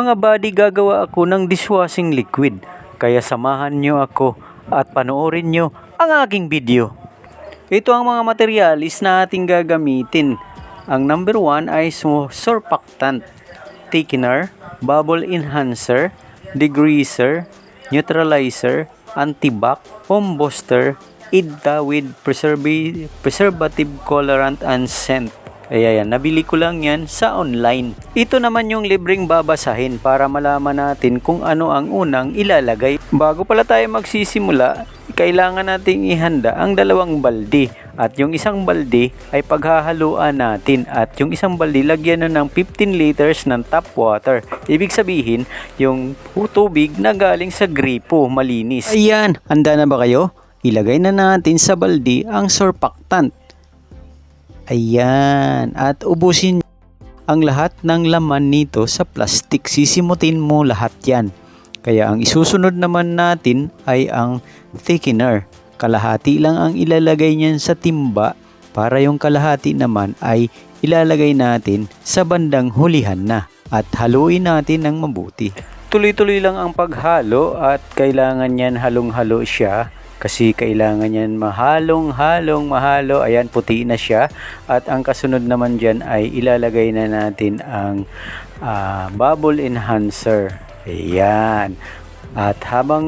Mga buddy, gagawa ako ng dishwashing liquid. Kaya samahan nyo ako at panoorin nyo ang aking video. Ito ang mga materialis na ating gagamitin. Ang number 1 ay surfactant, thickener, bubble enhancer, degreaser, neutralizer, antibac, foam booster, IDTA with preservative colorant and scent. Kaya yan, nabili ko lang yan sa online. Ito naman yung libreng babasahin para malaman natin kung ano ang unang ilalagay. Bago pala tayo magsisimula, kailangan nating ihanda ang 2 balde. At yung isang balde ay paghahaluan natin. At yung isang balde, lagyan na ng 15 liters ng tap water. Ibig sabihin, yung tubig na galing sa gripo, malinis. Ayan, handa na ba kayo? Ilagay na natin sa balde ang surfactant. Ayan, at ubusin ang lahat ng laman nito sa plastic. Sisimutin mo lahat yan. Kaya ang isusunod naman natin ay ang thickener. Kalahati lang ang ilalagay niyan sa timba para yung kalahati naman ay ilalagay natin sa bandang hulihan na. At haluin natin ng mabuti. Tuloy-tuloy lang ang paghalo at kailangan yan halong-halo siya. Kasi kailangan yan mahalo. Ayan, puti na siya. At ang kasunod naman dyan ay ilalagay na natin ang bubble enhancer. Ayan. At habang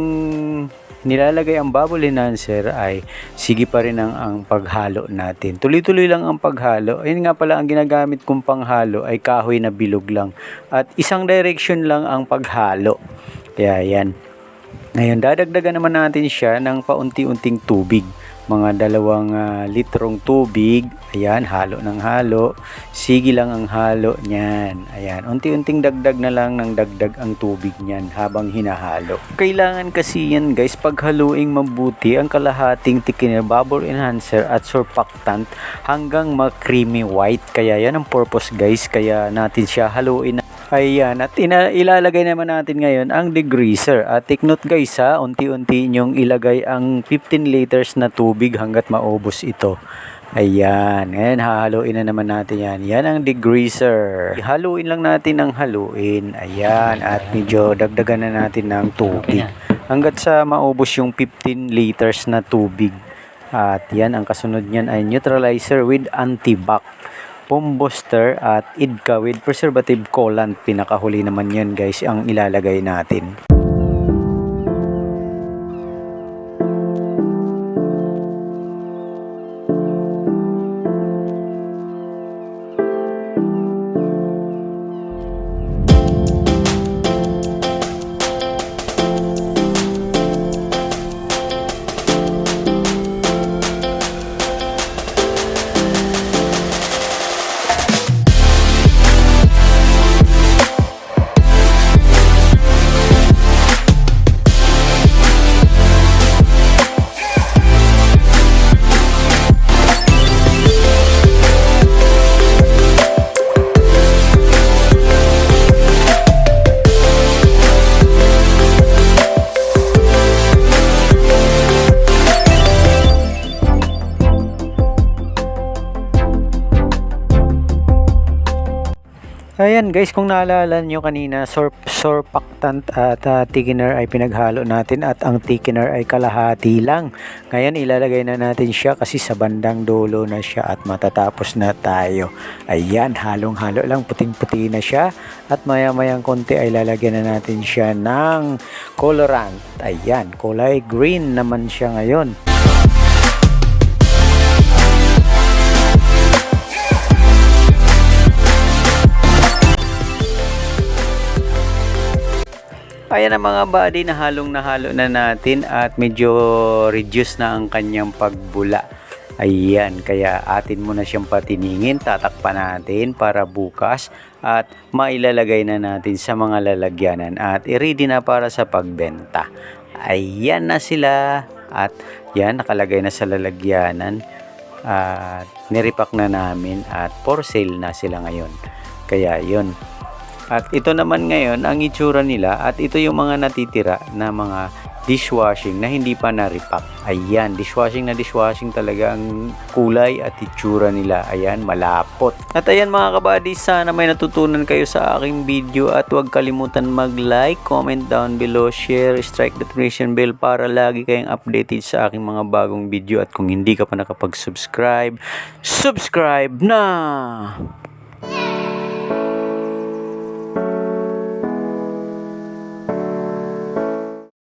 nilalagay ang bubble enhancer ay sige pa rin ang paghalo natin. Tuloy-tuloy lang ang paghalo. Ayun nga pala, ang ginagamit kong panghalo ay kahoy na bilog lang. At isang direction lang ang paghalo. Kaya yan. Ngayon, dadagdagan naman natin siya ng paunti-unting tubig. Mga 2 litrong tubig. Ayan, halo ng halo. Sige lang ang halo niyan. Ayan, unti-unting dagdag na lang ng dagdag ang tubig niyan habang hinahalo. Kailangan kasi yan guys, paghaluing mabuti ang kalahating thickener, bubble enhancer at surfactant hanggang ma-creamy white. Kaya yan ang purpose guys, kaya natin siya haluin. Ayan, at ilalagay naman natin ngayon ang degreaser. At take note guys ha, unti-unti nyong ilagay ang 15 liters na tubig hanggat maubos ito. Ayan, ngayon hahaluin na naman natin yan. Yan ang degreaser. Haluin lang natin ang haluin. Ayan, at medyo dagdagan na natin ng tubig. Hanggat sa maubos yung 15 liters na tubig. At yan, ang kasunod niyan ay neutralizer with antibac, foam booster at IDTA with preservative colorant. Pinakahuli naman yan guys ang ilalagay natin. Ayan guys, kung naalala nyo kanina, surfactant at thickener ay pinaghalo natin at ang thickener ay kalahati lang. Ngayon ilalagay na natin siya kasi sa bandang dulo na siya at matatapos na tayo. Ayan, halong-halo lang, puting-puti na siya at maya-mayang konti ay lalagyan na natin siya ng colorant. Ayan, kulay green naman siya ngayon. Ayan ang mga buddy, nahalo na natin at medyo reduce na ang kanyang pagbula. Ayan, kaya atin muna siyang patiningin, tatakpan natin para bukas at mailalagay na natin sa mga lalagyanan at i-ready na para sa pagbenta. Ayan na sila at yan, nakalagay na sa lalagyanan at niripak na namin at for sale na sila ngayon. Kaya yun. At ito naman ngayon ang itsura nila at ito yung mga natitira na mga dishwashing na hindi pa na-repack. Ayan, dishwashing na dishwashing talaga ang kulay at itsura nila. Ayan, malapot. At ayan mga kabady, sana may natutunan kayo sa aking video at huwag kalimutan mag-like, comment down below, share, strike the notification bell para lagi kayong updated sa aking mga bagong video. At kung hindi ka pa nakapag-subscribe, subscribe na!